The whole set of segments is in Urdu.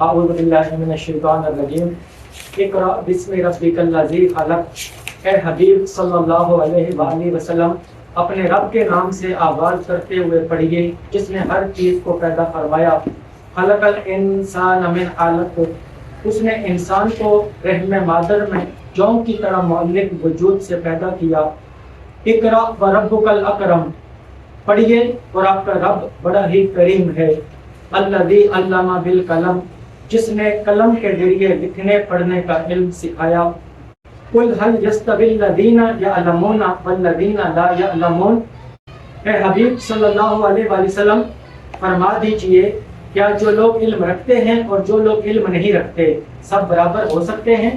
اعوذ باللہ من الشیطان الرجیم اقرأ بسم ربک الذی خلق۔ اے حبیب صلی اللہ علیہ وآلہ وسلم اپنے رب کے نام سے آغاز کرتے ہوئے پڑھیے جس نے ہر چیز کو پیدا فرمایا۔ خلق الانسان من علق، اس نے انسان کو رحم مادر میں جون کی طرح معلق وجود سے پیدا کیا۔ اقرأ وربک الاکرم، پڑھیے اور آپ کا رب بڑا ہی کریم ہے۔ الذی علم بالقلم، جس نے قلم کے ذریعے لکھنے پڑھنے کا علم سکھایا۔ قل هل يستوي الذین یعلمون والذین لا یعلمون، اے حبیب صلی اللہ علیہ وآلہ وسلم فرما دیجئے کیا جو لوگ علم رکھتے ہیں اور جو لوگ علم نہیں رکھتے سب برابر ہو سکتے ہیں؟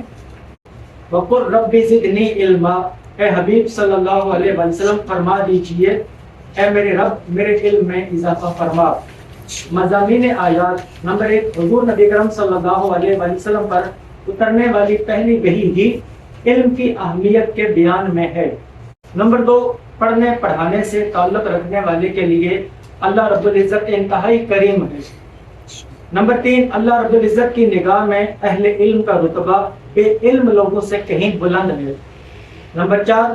وقل رب زدنی علما، اے حبیب صلی اللہ علیہ وآلہ وسلم فرما دیجئے اے میرے رب میرے علم میں اضافہ فرما۔ مضامین آیات نمبر 1، حضور نبی کرم صلی اللہ علیہ وآلہ وسلم پر اترنے والی پہلی وحی ہی علم کی اہمیت کے بیان میں ہے۔ نمبر 2، پڑھنے پڑھانے سے تعلق رکھنے والے کے لیے اللہ رب العزت انتہائی کریم ہے۔ نمبر 3، اللہ رب العزت کی نگاہ میں اہل علم کا رتبہ بے علم لوگوں سے کہیں بلند ہے۔ نمبر 4،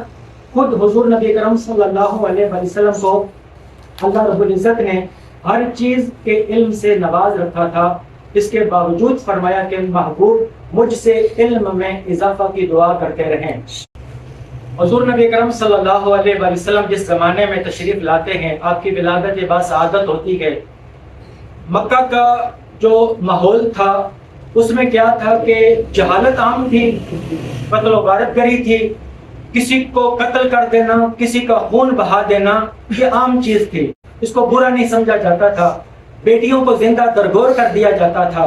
خود حضور نبی کرم صلی اللہ علیہ وآلہ وسلم کو اللہ رب العزت نے ہر چیز کے علم سے نواز رکھا تھا، اس کے باوجود فرمایا کہ محبوب مجھ سے علم میں اضافہ کی دعا کرتے رہیں۔ حضور نبی کرم صلی اللہ علیہ وآلہ وسلم جس زمانے میں تشریف لاتے ہیں آپ کی ولادت باسعادت ہوتی ہے۔ مکہ کا جو ماحول تھا اس میں کیا تھا کہ جہالت عام تھی، قتل و غارت گری تھی، کسی کو قتل کر دینا، کسی کا خون بہا دینا یہ عام چیز تھی، اس کو برا نہیں سمجھا جاتا تھا۔ بیٹیوں کو زندہ درگور کر دیا جاتا تھا،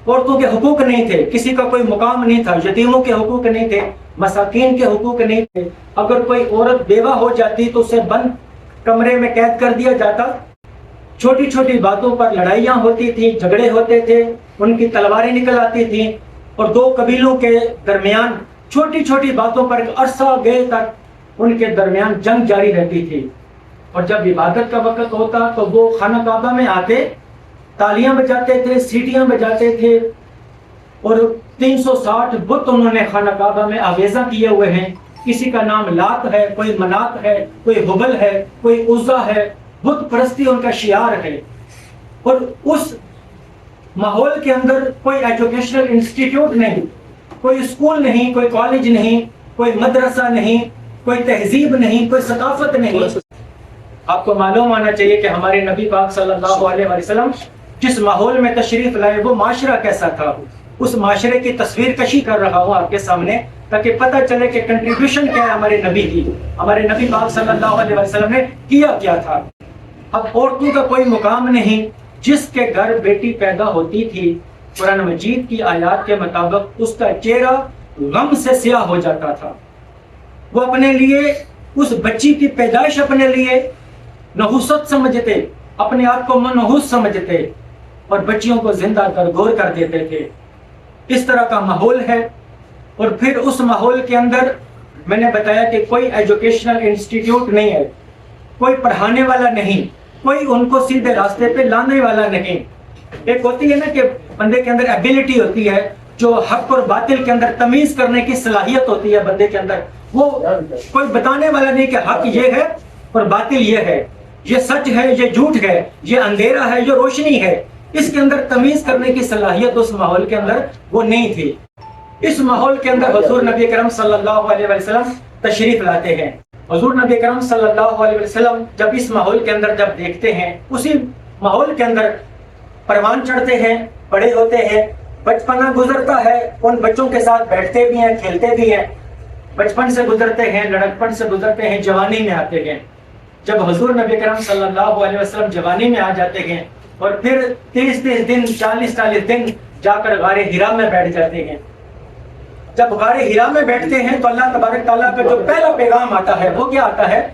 عورتوں کے حقوق نہیں تھے، کسی کا کوئی مقام نہیں تھا، یتیموں کے حقوق نہیں تھے، مساکین کے حقوق نہیں تھے۔ اگر کوئی عورت بیوہ ہو جاتی تو اسے بند کمرے میں قید کر دیا جاتا۔ چھوٹی چھوٹی باتوں پر لڑائیاں ہوتی تھیں، جھگڑے ہوتے تھے، ان کی تلواریں نکل آتی تھیں اور دو قبیلوں کے درمیان چھوٹی چھوٹی باتوں پر عرصہ گئے تک ان کے درمیان جنگ جاری رہتی تھی۔ اور جب عبادت کا وقت ہوتا تو وہ خانہ کعبہ میں آتے، تالیاں بجاتے تھے، سیٹیاں بجاتے تھے، اور 360 بت انہوں نے خانہ کعبہ میں آویزہ کیے ہوئے ہیں۔ کسی کا نام لات ہے، کوئی منات ہے، کوئی حبل ہے، کوئی عزا ہے، بت پرستی ان کا شعار ہے۔ اور اس ماحول کے اندر کوئی ایجوکیشنل انسٹیٹیوٹ نہیں، کوئی اسکول نہیں، کوئی کالج نہیں، کوئی مدرسہ نہیں، کوئی تہذیب نہیں، کوئی ثقافت نہیں۔ آپ کو معلوم ہونا چاہیے کہ ہمارے نبی پاک صلی اللہ علیہ وآلہ وسلم جس ماحول میں تشریف لائے وہ معاشرہ کیسا تھا، اس معاشرے کی تصویر کشی کر رہا ہوں آپ کے سامنے تاکہ پتہ چلے کہ کنٹریبیوشن کیا ہے ہمارے نبی کی، ہمارے نبی پاک صلی اللہ علیہ وسلم نے کیا کیا تھا۔ اب عورتوں کا کوئی مقام نہیں، جس کے گھر بیٹی پیدا ہوتی تھی قرآن مجید کی آیات کے مطابق اس کا چہرہ غم سے سیاہ ہو جاتا تھا۔ وہ اپنے لیے اس بچی کی پیدائش اپنے لیے نحوست سمجھتے، اپنے آپ کو منحوس سمجھتے اور بچیوں کو زندہ درگور کر دیتے تھے۔ اس طرح کا ماحول ہے۔ اور پھر اس ماحول کے اندر میں نے بتایا کہ کوئی ایجوکیشنل انسٹیٹیوٹ نہیں ہے، کوئی پڑھانے والا نہیں، کوئی ان کو سیدھے راستے پہ لانے والا نہیں۔ ایک ہوتی ہے نا کہ بندے کے اندر ایبیلٹی ہوتی ہے، جو حق اور باطل کے اندر تمیز کرنے کی صلاحیت ہوتی ہے بندے کے اندر، وہ کوئی بتانے والا نہیں کہ حق یہ ہے اور باطل یہ ہے، یہ سچ ہے یہ جھوٹ ہے، یہ اندھیرا ہے یہ روشنی ہے۔ اس کے اندر تمیز کرنے کی صلاحیت اس ماحول کے اندر وہ نہیں تھی۔ اس ماحول کے اندر حضور نبی کرم صلی اللہ علیہ وسلم تشریف لاتے ہیں۔ حضور نبی کرم صلی اللہ علیہ وسلم جب اس ماحول کے اندر جب دیکھتے ہیں، اسی ماحول کے اندر پروان چڑھتے ہیں، بڑے ہوتے ہیں، بچپنا گزرتا ہے، ان بچوں کے ساتھ بیٹھتے بھی ہیں، کھیلتے بھی ہیں، بچپن سے گزرتے ہیں، لڑکپن سے گزرتے ہیں، جوانی میں آتے ہیں۔ جب حضور نبی کرم صلی اللہ علیہ وسلم جوانی میں آ جاتے ہیں اور پھر 30 دن 40 دن جا کر غار حرا میں بیٹھ جاتے ہیں، جب غار حرا میں بیٹھتے ہیں تو اللہ تبارک تعالیٰ کا جو پہلا پیغام آتا ہے وہ کیا آتا ہے؟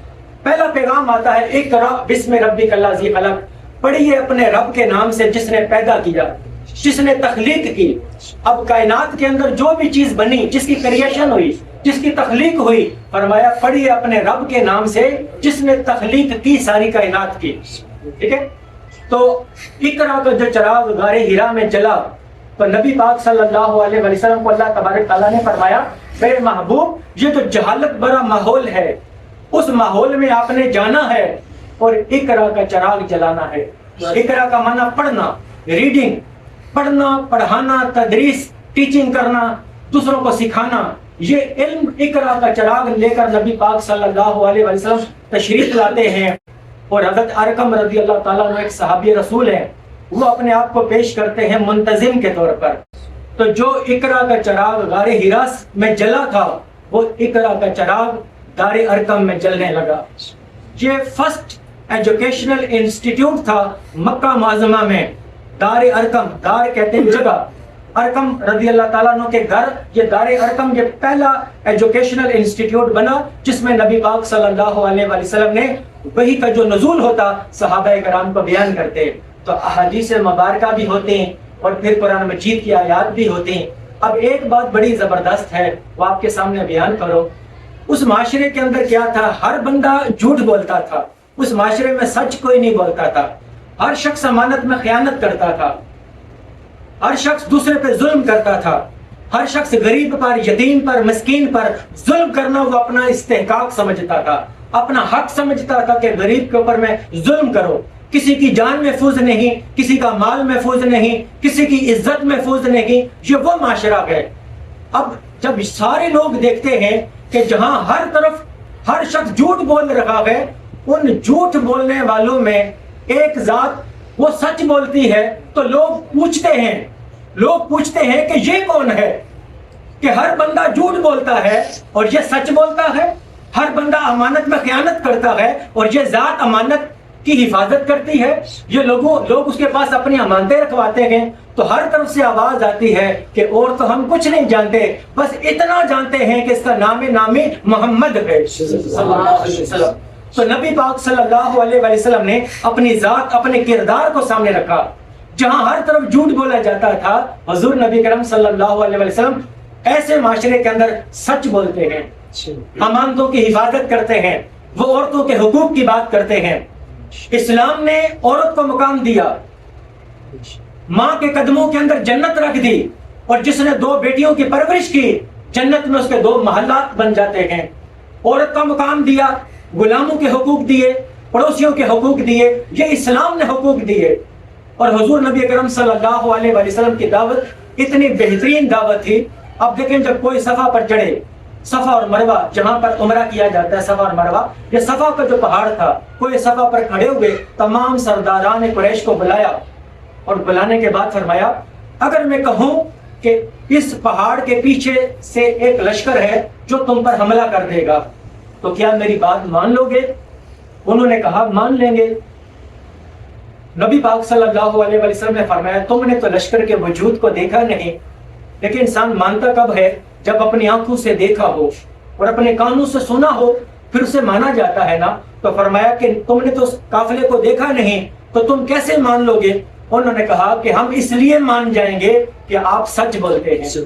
پہلا پیغام آتا ہے اقرأ بسم ربک الذی خلق، پڑھیے اپنے رب کے نام سے جس نے پیدا کیا، جس نے تخلیق کی۔ اب کائنات کے اندر جو بھی چیز بنی، جس کی کریشن ہوئی، جس کی تخلیق ہوئی، فرمایا پڑھیے اپنے رب کے نام سے جس نے تخلیق کی ساری کائنات کی۔ ٹھیک ہے؟ تو اقرأ کا جو چراغ غار حرا میں جلا تو نبی پاک صلی اللہ علیہ وسلم کو اللہ تبارک تعالیٰ نے فرمایا میرے محبوب یہ تو جہالت بھرا ماحول ہے، اس ماحول میں آپ نے جانا ہے اور اقرا کا چراغ جلانا ہے۔ اقرا کا معنی پڑھنا، ریڈنگ، پڑھنا، پڑھانا، تدریس، ٹیچنگ کرنا، دوسروں کو سکھانا، یہ علم اقرا کا چراغ لے کر نبی پاک صلی اللہ علیہ وسلم تشریف لاتے ہیں۔ اور حضرت ارقم رضی اللہ تعالیٰ عنہ ایک صحابی رسول ہے، وہ اپنے آپ کو پیش کرتے ہیں منتظم کے طور پر۔ تو جو اقرا کا چراغ غار حراس میں جلا تھا وہ اقرا کا چراغ دار ارقم میں جلنے لگا۔ یہ فرسٹ ایجوکیشنل انسٹیٹیوٹ تھا مکہ معظمہ میں، دار ارقم، دار کہتے ہیں جگہ، ارقم رضی اللہ تعالیٰ عنہ کے گھر، یہ دار ارقم یہ پہلا ایجوکیشنل انسٹیٹیوٹ بنا جس میں نبی پاک صلی اللہ علیہ وسلم نے وحی کا جو نزول ہوتا صحابہ کرام کو بیان کرتے، تو احادیث مبارکہ بھی ہوتے ہیں اور پھر قرآن مجید کی آیات بھی ہوتے ہیں۔ اب ایک بات بڑی زبردست ہے وہ آپ کے سامنے بیان کرو۔ اس معاشرے کے اندر کیا تھا؟ ہر بندہ جھوٹ بولتا تھا، اس معاشرے میں سچ کوئی نہیں بولتا تھا، ہر شخص امانت میں خیانت کرتا تھا، ہر شخص دوسرے پہ ظلم کرتا تھا، ہر شخص غریب پر، یتیم پر، مسکین پر ظلم کرنا وہ اپنا استحقاق سمجھتا تھا، اپنا حق سمجھتا تھا کہ غریب کے اوپر میں ظلم کرو۔ کسی کی جان محفوظ نہیں، کسی کا مال محفوظ نہیں، کسی کی عزت محفوظ نہیں، یہ وہ معاشرہ ہے۔ اب جب سارے لوگ دیکھتے ہیں کہ جہاں ہر طرف ہر شخص جھوٹ بول رہا ہے، ان جھوٹ بولنے والوں میں ایک ذات وہ سچ بولتی ہے، تو لوگ پوچھتے ہیں کہ یہ کون ہے کہ ہر بندہ جھوٹ بولتا ہے اور یہ سچ بولتا ہے، ہر بندہ امانت میں خیانت کرتا ہے اور یہ ذات امانت کی حفاظت کرتی ہے۔ یہ لوگ اس کے پاس اپنی امانتیں رکھواتے ہیں، تو ہر طرف سے آواز آتی ہے کہ اور تو ہم کچھ نہیں جانتے، بس اتنا جانتے ہیں کہ اس کا نامی محمد ہے صلی اللہ علیہ وسلم۔ تو نبی پاک صلی اللہ علیہ وسلم نے اپنی ذات، اپنے کردار کو سامنے رکھا۔ جہاں ہر طرف جھوٹ بولا جاتا تھا، حضور نبی کرم صلی اللہ علیہ وسلم ایسے معاشرے کے اندر سچ بولتے ہیں، امانتوں کی حفاظت کرتے ہیں، وہ عورتوں کے حقوق کی بات کرتے ہیں۔ اسلام نے عورت کو مقام دیا، ماں کے قدموں کے اندر جنت رکھ دی، اور جس نے 2 بیٹیوں کی پرورش کی جنت میں اس کے 2 محلات بن جاتے ہیں۔ عورت کا مقام دیا، غلاموں کے حقوق دیے، پڑوسیوں کے حقوق دیے، یہ اسلام نے حقوق دیے۔ اور حضور نبی اکرم صلی اللہ علیہ وسلم کی دعوت اتنی بہترین دعوت تھی۔ اب دیکھیں جب کوئی صفا پر چڑھے، صفا اور مروہ جہاں پر عمرہ کیا جاتا ہے، صفا اور مروہ، یہ صفا کا جو پہاڑ تھا، کوئی صفا پر کھڑے ہوئے تمام سرداران قریش کو بلایا، اور بلانے کے بعد فرمایا اگر میں کہوں کہ اس پہاڑ کے پیچھے سے ایک لشکر ہے جو تم پر حملہ کر دے گا تو کیا میری بات مان لو گے؟ انہوں نے کہا مان لیں گے۔ نبی پاک صلی اللہ علیہ وسلم نے فرمایا تم نے تو لشکر کے وجود کو دیکھا نہیں، لیکن انسان مانتا کب ہے؟ جب اپنی آنکھوں سے دیکھا ہو اور اپنے کانوں سے سنا ہو پھر اسے مانا جاتا ہے نا۔ تو فرمایا کہ تم نے تو اس قافلے کو دیکھا نہیں تو تم کیسے مان لو گے؟ انہوں نے کہا کہ ہم اس لیے مان جائیں گے کہ آپ سچ بولتے ہیں۔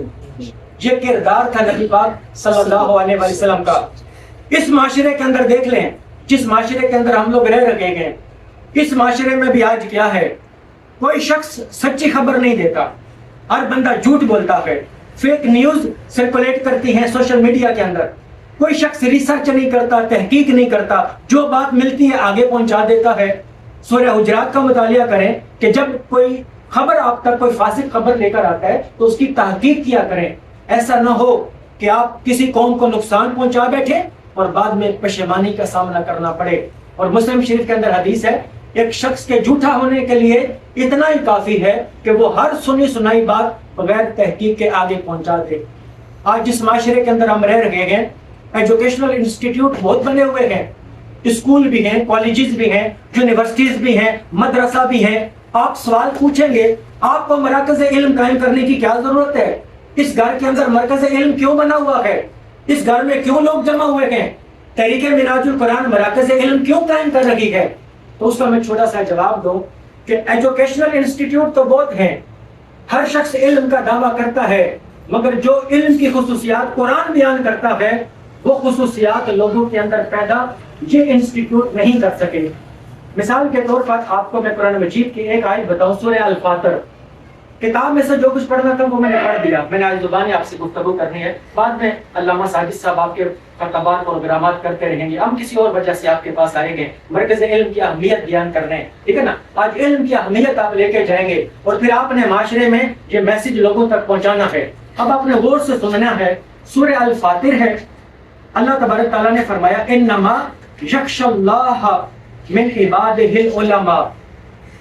یہ کردار تھا نبی پاک صلی اللہ علیہ وسلم کا۔ اس معاشرے کے اندر دیکھ لیں، جس معاشرے کے اندر ہم لوگ رہ رہے ہیں، اس معاشرے میں بھی آج کیا ہے؟ کوئی شخص سچی خبر نہیں دیتا، ہر بندہ جھوٹ بولتا ہے، فیک نیوز سرکولیٹ کرتی ہیں سوشل میڈیا کے اندر، کوئی شخص ریسرچ نہیں کرتا، تحقیق نہیں کرتا، جو بات ملتی ہے آگے پہنچا دیتا ہے۔ سورہ حجرات کا مطالعہ کریں کہ جب کوئی خبر آپ تک، کوئی فاسق خبر لے کر آتا ہے تو اس کی تحقیق کیا کریں، ایسا نہ ہو کہ آپ کسی قوم کو نقصان پہنچا بیٹھے اور بعد میں پشیمانی کا سامنا کرنا پڑے۔ اور مسلم شریف کے اندر حدیث ہے ایک شخص کے جھوٹا ہونے کے لیے اتنا ہی کافی ہے کہ وہ ہر سنی سنائی بات بغیر تحقیق کے آگے پہنچا دے۔ آج جس معاشرے کے اندر ہم رہ رہے ہیں، ایجوکیشنل انسٹیٹیوٹ بہت بنے ہوئے ہیں، اسکول بھی ہیں، کالجز بھی ہیں، یونیورسٹیز بھی ہیں، مدرسہ بھی ہیں۔ آپ سوال پوچھیں گے آپ کو مراکز علم قائم کرنے کی کیا ضرورت ہے؟ اس گھر کے اندر مرکز علم کیوں بنا ہوا ہے؟ اس گھر میں کیوں لوگ جمع ہوئے ہیں؟ تحریک منہاج القرآن مراکز علم کیوں قائم کر رہی ہے؟ تو اس کا میں چھوٹا سا جواب دوں کہ ایجوکیشنل انسٹیٹیوٹ تو بہت ہیں، ہر شخص علم کا دعویٰ کرتا ہے، مگر جو علم کی خصوصیات قرآن بیان کرتا ہے وہ خصوصیات لوگوں کے اندر پیدا یہ انسٹیٹیوٹ نہیں کر سکے۔ مثال کے طور پر آپ کو میں قرآن مجید کی ایک آیت بتاؤں، سورہ الفاتر، کتاب میں سے جو کچھ پڑھنا تھا وہ میں نے پڑھ دیا. میں نے آج زبانی آپ سے گفتگو کرنی ہے. بعد میں علامہ ساجد صاحب آپ کے خطابات پروگرامات کرتے رہیں گے. ہم کسی اور وجہ سے آپ کے پاس آئیں گے مرکز علم کی اہمیت بیان کرنے ہیں, ٹھیک ہے نا. آج علم کی اہمیت آپ لے کے جائیں گے اور پھر آپ نے معاشرے میں یہ میسج لوگوں تک پہنچانا ہے. اب آپ نے غور سے سننا ہے. سورہ الفاتر ہے. اللہ تبارک تعالیٰ نے فرمایا انما یخشی اللہ من عبادہ العلماء.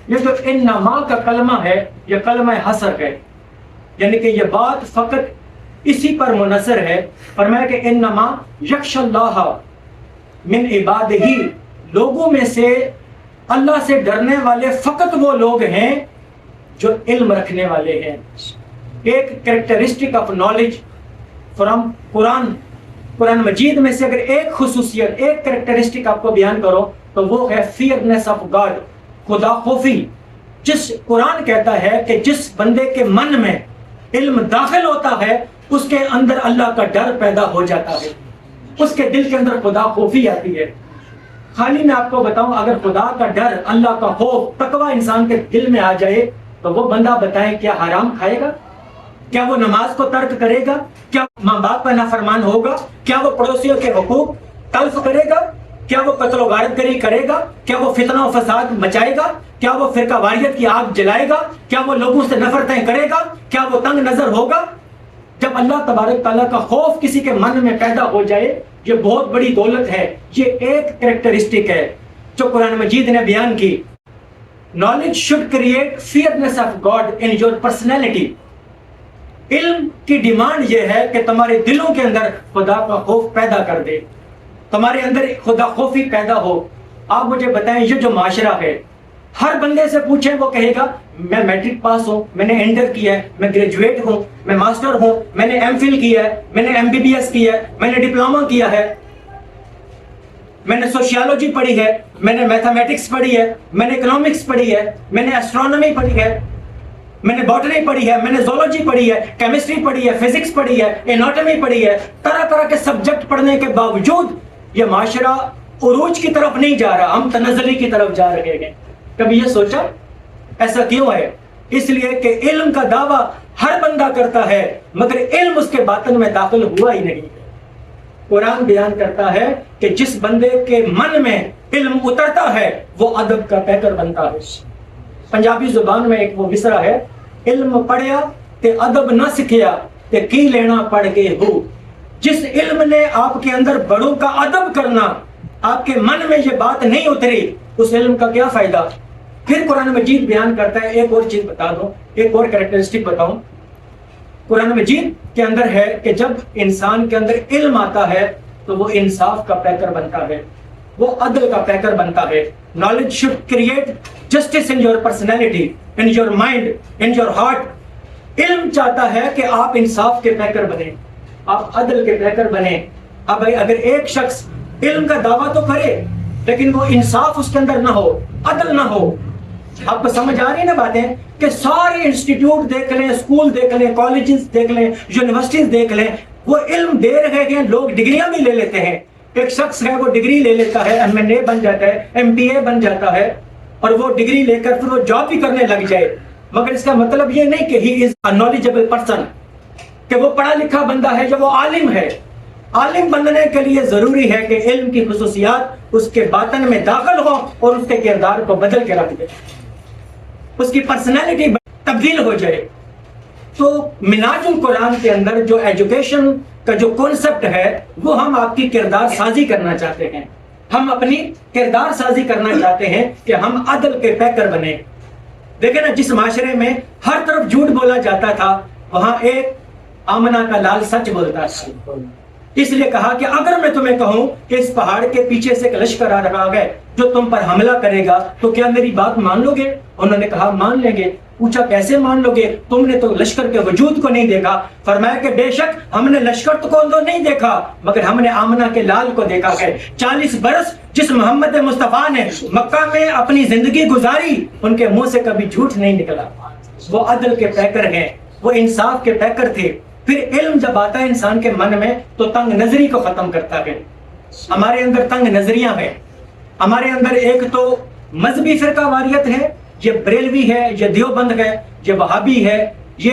یہ جو انما کا کلمہ ہے یہ کلمہ حصر ہے, یعنی کہ یہ بات فقط اسی پر منحصر ہے. فرمایا کہ انما یخشی اللہ من عبادہ, لوگوں میں سے اللہ سے ڈرنے والے فقط وہ لوگ ہیں جو علم رکھنے والے ہیں. ایک کریکٹرسٹک آف نالج فرام قرآن مجید میں سے اگر ایک خصوصیت, ایک کریکٹرسٹک آپ کو بیان کرو تو وہ ہے فیئرنیس آف گاڈ, خدا خوفی. جس قرآن کہتا ہے کہ جس بندے کے من میں علم داخل ہوتا ہے اس کے اندر اللہ کا ڈر پیدا ہو جاتا ہے, اس کے دل کے اندر خدا خوفی آتی ہے. خالی میں آپ کو بتاؤں, اگر خدا کا ڈر, اللہ کا خوف, تقوی انسان کے دل میں آ جائے تو وہ بندہ بتائیں کیا حرام کھائے گا, کیا وہ نماز کو ترک کرے گا, کیا ماں باپ کا نافرمان ہوگا, کیا وہ پڑوسیوں کے حقوق تلف کرے گا, کیا وہ قتل و غارت گری کرے گا, کیا وہ فتنہ و فساد مچائے گا, کیا وہ فرقہ واریت کی آگ جلائے گا, کیا وہ لوگوں سے نفرتیں کرے گا, کیا وہ تنگ نظر ہوگا. جب اللہ تبارک تعالیٰ کا خوف کسی کے من میں پیدا ہو جائے, یہ بہت بڑی دولت ہے. یہ ایک کریکٹرسٹک ہے جو قرآن مجید نے بیان کی. Knowledge should create fearness of God in your personality. علم کی ڈیمانڈ یہ ہے کہ تمہارے دلوں کے اندر خدا کا خوف پیدا کر دے, تمہارے اندر خدا خوفی پیدا ہو. آپ مجھے بتائیں, یہ جو معاشرہ ہے, ہر بندے سے پوچھیں وہ کہے گا میں میٹرک پاس ہوں, میں نے انٹر کیا ہے, میں گریجویٹ ہوں, میں ماسٹر ہوں, میں نے ایم فل کیا ہے, میں نے ایم بی بی ایس کیا ہے, میں نے ڈپلومہ کیا ہے, میں نے سوشیالوجی پڑھی ہے, میں نے میتھمیٹکس پڑھی ہے, میں نے اکنامکس پڑھی ہے, میں نے ایسٹرونومی پڑھی ہے, میں نے باٹنی پڑھی ہے, میں نے زولوجی پڑھی ہے, کیمسٹری پڑھی ہے, فزکس پڑھی ہے, اناٹمی پڑھی ہے. طرح طرح کے سبجیکٹ پڑھنے کے باوجود یہ معاشرہ عروج کی طرف نہیں جا رہا, ہم تنزلی کی طرف جا رہے ہیں. کبھی یہ سوچا ایسا کیوں ہے؟ اس لیے کہ علم کا دعویٰ ہر بندہ کرتا ہے مگر علم اس کے باطن میں داخل ہوا ہی نہیں. قرآن بیان کرتا ہے کہ جس بندے کے من میں علم اترتا ہے وہ ادب کا پیکر بنتا ہے. پنجابی زبان میں ایک وہ مصرع ہے, علم پڑھیا تے ادب نہ سکھیا تے کی لینا پڑھ کے ہو. جس علم نے آپ کے اندر بڑوں کا ادب کرنا, آپ کے من میں یہ بات نہیں اتری, اس علم کا کیا فائدہ. پھر قرآن مجید بیان کرتا ہے, ایک اور چیز بتا دو, ایک اور کریکٹرسٹک بتاؤں. قرآن مجید کے اندر ہے کہ جب انسان کے اندر علم آتا ہے تو وہ انصاف کا پیکر بنتا ہے, وہ عدل کا پیکر بنتا ہے. Knowledge should create justice in your personality, in your mind, in your heart. علم چاہتا ہے کہ آپ انصاف کے پیکر بنیں, آپ عدل کے پیکر بنیں. اب اگر ایک شخص علم کا دعویٰ تو کرے لیکن وہ انصاف اس کے اندر نہ ہو, عدل نہ ہو, آپ کو سمجھ آ رہی نا باتیں کہ سارے انسٹیٹیوٹ دیکھ لیں, اسکول دیکھ لیں, کالجز دیکھ لیں, یونیورسٹیز دیکھ لیں, وہ علم دے رہے ہیں, لوگ ڈگریاں بھی لے لیتے ہیں. ایک شخص ہے وہ ڈگری لے لیتا ہے, ایم این اے بن جاتا ہے, ایم پی اے بن جاتا ہے, اور وہ ڈگری لے کر پھر وہ جاب بھی کرنے لگ جائے. مگر اس کا مطلب یہ نہیں کہ ہی از اے نالجبل پرسن, کہ وہ پڑھا لکھا بندہ ہے یا وہ عالم ہے. عالم بننے کے لیے ضروری ہے کہ علم کی خصوصیات اس کے باطن میں داخل ہو اور اس کے کردار کو بدل کے رکھ دے, اس کی پرسنالٹی تبدیل ہو جائے. تو مناج القرآن کے اندر جو ایجوکیشن کا جو کانسیپٹ ہے وہ ہم آپ کی کردار سازی کرنا چاہتے ہیں, ہم اپنی کردار سازی کرنا چاہتے ہیں کہ ہم عدل کے پیکر بنے. دیکھیں نا, جس معاشرے میں ہر طرف جھوٹ بولا جاتا تھا وہاں ایک آمنہ کا لال سچ بولتا تھا. اس لیے کہا کہ اگر میں تمہیں کہوں کہ اس پہاڑ کے پیچھے سے ایک لشکر آ رہا ہے جو تم پر حملہ کرے گا تو کیا میری بات مان لو گے؟ انہوں نے کہا مان لیں گے. پوچھا کیسے مان لو گے, تم نے تو لشکر کے وجود کو نہیں دیکھا. فرمایا کہ بے شک ہم نے لشکر کو تو نہیں دیکھا مگر ہم نے آمنہ کے لال کو دیکھا ہے. 40 برس جس محمد مصطفیٰ نے مکہ میں اپنی زندگی گزاری ان کے منہ سے کبھی جھوٹ نہیں نکلا. وہ عدل کے پیکر ہیں, وہ انصاف کے پیکر تھے. پھر علم جب آتا ہے انسان کے من میں تو تنگ نظری کو ختم کرتا ہے. ہمارے اندر تنگ نظریاں ہیں, ہمارے اندر ایک تو مذہبی فرقہ واریت ہے, یہ بریلوی ہے، یہ دیوبند ہے، یہ وہابی ہے، یہ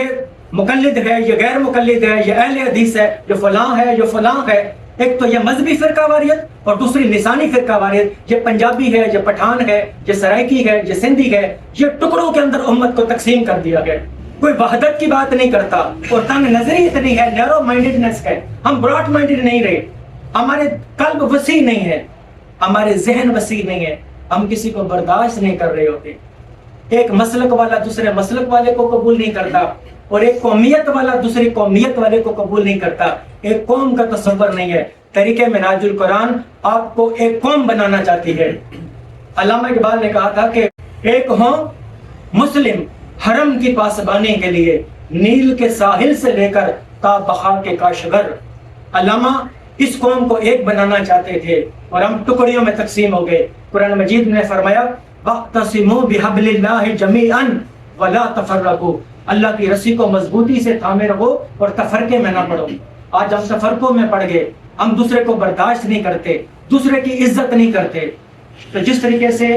مقلد ہے، یہ غیر مقلد ہے، یہ اہل حدیث ہے، یہ فلاں ہے، یہ فلاں ہے. ایک تو یہ مذہبی فرقہ واریت اور دوسری لسانی فرقہ واریت. یہ پنجابی ہے، یہ پٹھان ہے، یہ سرائکی ہے، یہ سندھی ہے. یہ ٹکڑوں کے اندر امت کو تقسیم کر دیا گیا. کوئی وحدت کی بات نہیں کرتا اور تنگ نظری اتنی ہے، نیرو مائنڈڈنس ہے. ہم براڈ مائنڈڈ نہیں رہے، ہمارے قلب وسیع نہیں ہے، ہمارے ذہن وسیع نہیں ہے. ہم کسی کو برداشت نہیں کر رہے ہوتے. ایک مسلک والا دوسرے مسلک والے کو قبول نہیں کرتا اور ایک قومیت والا دوسری قومیت والے کو قبول نہیں کرتا. ایک قوم کا تصور نہیں ہے. طریقے منہاج القرآن آپ کو ایک قوم بنانا چاہتی ہے. علامہ اقبال نے کہا تھا کہ ایک ہوں مسلم حرم کی پاسبانی کے لیے، نیل کے ساحل سے لے کر تا بخار کے کاشغر. علامہ اس قوم کو ایک بنانا چاہتے تھے اور ہم ٹکڑیوں میں تقسیم ہو گئے. قرآن مجید نے فرمایا وَاعْتَصِمُوا بِحَبْلِ اللَّهِ جَمِيعًا وَلَا تَفَرَّقُوا. اللہ کی رسی کو مضبوطی سے تھامے رہو اور تفرقے میں نہ پڑو. آج ہم تفرقوں میں پڑ گئے، ہم دوسرے کو برداشت نہیں کرتے، دوسرے کی عزت نہیں کرتے. تو جس طریقے سے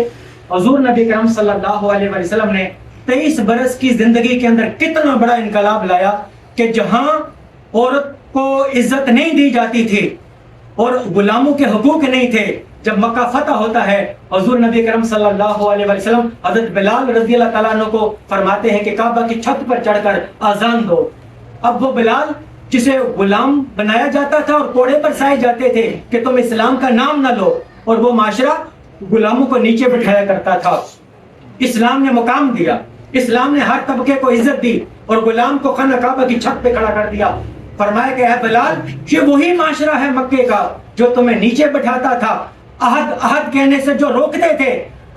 حضور نبی کرم صلی اللہ علیہ وسلم نے 23 برس کی زندگی کے اندر کتنا بڑا انقلاب لایا کہ جہاں عورت کو عزت نہیں دی جاتی تھی اور غلاموں کے حقوق نہیں تھے، جب مکہ فتح ہوتا ہے حضور نبی کرم صلی اللہ علیہ وسلم حضرت بلال رضی اللہ تعالیٰ عنہ کو فرماتے ہیں کہ کعبہ کی چھت پر چڑھ کر آزان دو. اب وہ بلال جسے غلام بنایا جاتا تھا اور کوڑے پر سائے جاتے تھے کہ تم اسلام کا نام نہ لو، اور وہ معاشرہ غلاموں کو نیچے بٹھایا کرتا تھا. اسلام نے مقام دیا، اسلام نے ہر طبقے کو عزت دی اور غلام کو خانہ کعبہ کی چھت پہ کھڑا کر دیا. فرمایا کہ اے بلال، یہ وہی معاشرہ ہے مکے کا جو تمہیں نیچے بٹھاتا تھا. عہد کہنے سے جو روکتے تھے،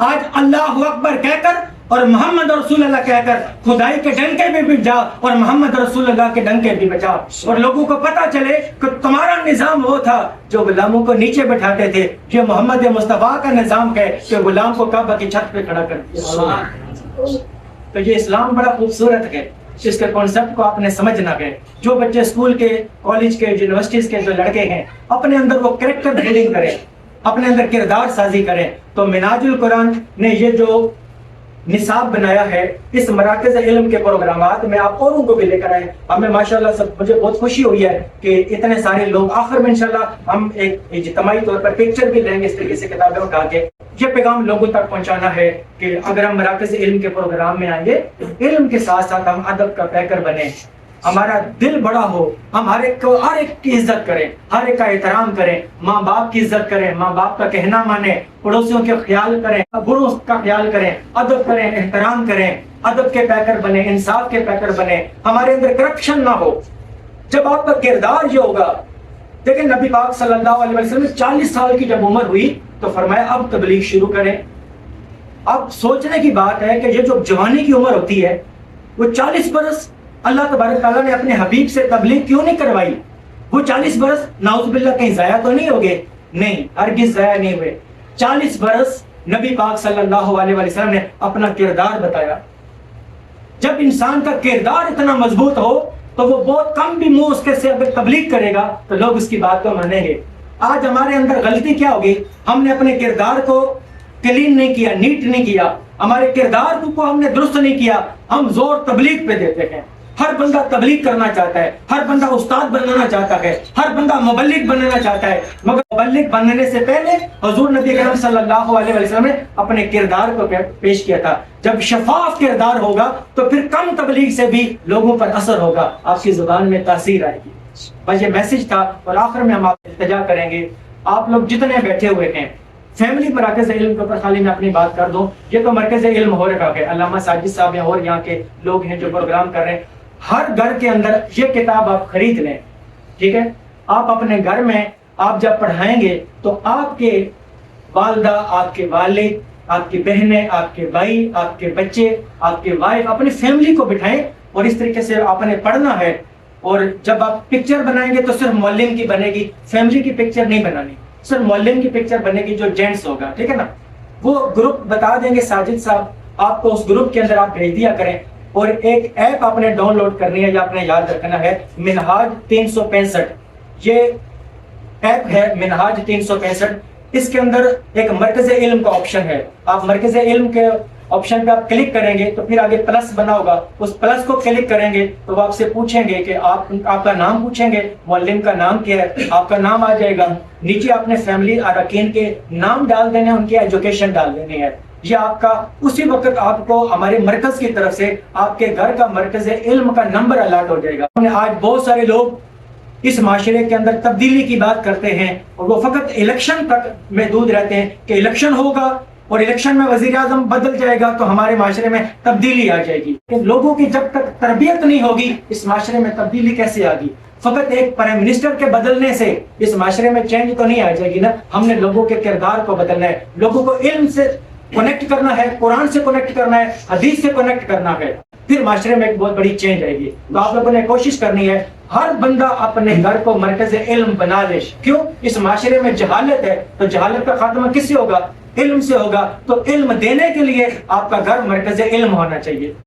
آج اللہ اکبر کہہ کر اور محمد رسول اللہ کہہ کر خدائی کے ڈنکے بھی بجا اور محمد رسول اللہ کے ڈنکے بھی بجا، اور لوگوں کو پتا چلے کہ تمہارا نظام وہ تھا جو غلاموں کو نیچے بٹھاتے تھے. یہ محمد مصطفیٰ کا نظام ہے کہ غلام کو کعبہ کی چھت پہ کھڑا کر دیا. تو یہ اسلام بڑا خوبصورت ہے، اس کے کانسیپٹ کو آپ نے سمجھنا ہے. جو بچے اسکول کے، کالج کے، یونیورسٹیز کے جو لڑکے ہیں، اپنے اندر وہ کریکٹر بلڈنگ کریں، اپنے اندر کردار سازی کریں. تو منہاج القرآن نے یہ جو نصاب بنایا ہے، اس مراکز علم کے پروگرامات میں آپ اوروں کو بھی لے کر آئے. ہمیں ماشاءاللہ مجھے بہت خوشی ہوئی ہے کہ اتنے سارے لوگ. آخر میں انشاءاللہ ہم ایک اجتماعی طور پر پکچر بھی لیں گے اس طریقے سے کتابیں اٹھا کے. یہ پیغام لوگوں تک پہنچانا ہے کہ اگر ہم مراکز علم کے پروگرام میں آئیں گے، علم کے ساتھ ساتھ ہم ادب کا پیکر بنیں، ہمارا دل بڑا ہو، ہم ہر ایک کی عزت کریں، ہر ایک کا احترام کریں، ماں باپ کی عزت کریں، ماں باپ کا کہنا مانیں، پڑوسیوں کے خیال کریں، بڑوں کا خیال کریں، ادب کریں، احترام کریں، ادب کے پیکر بنیں، انصاف کے پیکر بنیں. ہمارے اندر کرپشن نہ ہو. جب آپ کا کردار یہ ہوگا، دیکھیں نبی پاک صلی اللہ علیہ وسلم 40 سال کی جب عمر ہوئی تو فرمایا اب تبلیغ شروع کریں. اب سوچنے کی بات ہے کہ یہ جو جوانی کی عمر ہوتی ہے، وہ 40 برس اللہ تبارک تعالیٰ نے اپنے حبیب سے تبلیغ کیوں نہیں کروائی؟ وہ 40 برس نعوذ باللہ کہیں ضائع تو نہیں ہو گئے؟ نہیں، ہرگز ضائع نہیں ہوئے. 40 برس نبی پاک صلی اللہ علیہ وسلم نے اپنا کردار بتایا. جب انسان کا کردار اتنا مضبوط ہو تو وہ بہت کم بھی منہ اس کے سے اگر تبلیغ کرے گا تو لوگ اس کی بات کو مانیں گے. آج ہمارے اندر غلطی کیا ہوگی؟ ہم نے اپنے کردار کو کلین نہیں کیا، نیٹ نہیں کیا، ہمارے کردار کو ہم نے درست نہیں کیا. ہم زور تبلیغ پہ دیتے ہیں. ہر بندہ تبلیغ کرنا چاہتا ہے، ہر بندہ استاد بننا چاہتا ہے، ہر بندہ مبلغ بننا چاہتا ہے، مگر مبلغ بننے سے پہلے حضور نبی کرم صلی اللہ علیہ وسلم نے اپنے کردار کو پیش کیا تھا. جب شفاف کردار ہوگا تو پھر کم تبلیغ سے بھی لوگوں پر اثر ہوگا، آپ کی زبان میں تاثیر آئے گی. بس یہ میسج تھا. اور آخر میں ہم آپ سے التجا کریں گے، آپ لوگ جتنے بیٹھے ہوئے ہیں، فیملی مراکز علم کے اوپر خالی میں اپنی بات کر دوں. یہ تو مرکز علم ہو رکھا ہے، علامہ ساجد صاحب ہیں اور یہاں کے لوگ ہیں جو پروگرام کر رہے ہیں. ہر گھر کے اندر یہ کتاب آپ خرید لیں، ٹھیک ہے؟ آپ اپنے گھر میں آپ جب پڑھائیں گے تو آپ کے والدہ، آپ کے والد، آپ کی بہنیں، آپ کے بھائی، آپ کے بچے، آپ کے وائف، اپنی فیملی کو بٹھائیں اور اس طریقے سے آپ نے پڑھنا ہے. اور جب آپ پکچر بنائیں گے تو صرف معلم کی بنے گی، فیملی کی پکچر نہیں بنانی، صرف معلم کی پکچر بنے گی جو جینٹس ہوگا، ٹھیک ہے نا؟ وہ گروپ بتا دیں گے ساجد صاحب، آپ کو اس گروپ کے اندر آپ بھیج دیا کریں. اور ایک ایپ آپ نے ڈاؤن لوڈ کرنی ہے یا آپ نے یاد رکھنا ہے، منہاج 365. یہ ایپ ہے منہاج 365. اس کے اندر ایک مرکز علم کا آپشن ہے. آپ مرکز علم کے آپشن پہ آپ کلک کریں گے تو پھر آگے پلس بنا ہوگا، اس پلس کو کلک کریں گے تو وہ آپ سے پوچھیں گے کہ آپ کا نام پوچھیں گے، معلم کا نام کیا ہے، آپ کا نام آ جائے گا، نیچے آپ نے فیملی اراکین کے نام ڈال دینے ہیں، ان کی ایجوکیشن ڈال دینی ہے۔ یہ آپ کا اسی وقت آپ کو ہمارے مرکز کی طرف سے آپ کے گھر کا مرکز علم کا نمبر الاٹ ہو جائے گا۔ آج بہت سارے لوگ اس معاشرے کے اندر تبدیلی کی بات کرتے ہیں اور وہ فقط الیکشن تک محدود رہتے ہیں کہ الیکشن ہوگا اور الیکشن میں وزیر اعظم بدل جائے گا تو ہمارے معاشرے میں تبدیلی آ جائے گی۔ لوگوں کی جب تک تربیت نہیں ہوگی اس معاشرے میں تبدیلی کیسے آگی؟ فقط ایک پرائم منسٹر کے بدلنے سے اس معاشرے میں چینج تو نہیں آ جائے گی نا۔ ہم نے لوگوں کے کردار کو بدلنا ہے، لوگوں کو علم سے کنیکٹ کرنا ہے، قرآن سے کنیکٹ کرنا ہے، حدیث سے کنیکٹ کرنا ہے، پھر معاشرے میں ایک بہت بڑی چینج آئے گی۔ تو آپ لوگوں نے کوشش کرنی ہے ہر بندہ اپنے گھر کو مرکز علم بنا لے۔ کیوں؟ اس معاشرے میں جہالت ہے تو جہالت کا خاتمہ کس سے ہوگا؟ علم سے ہوگا۔ تو علم دینے کے لیے آپ کا گھر مرکز علم ہونا چاہیے۔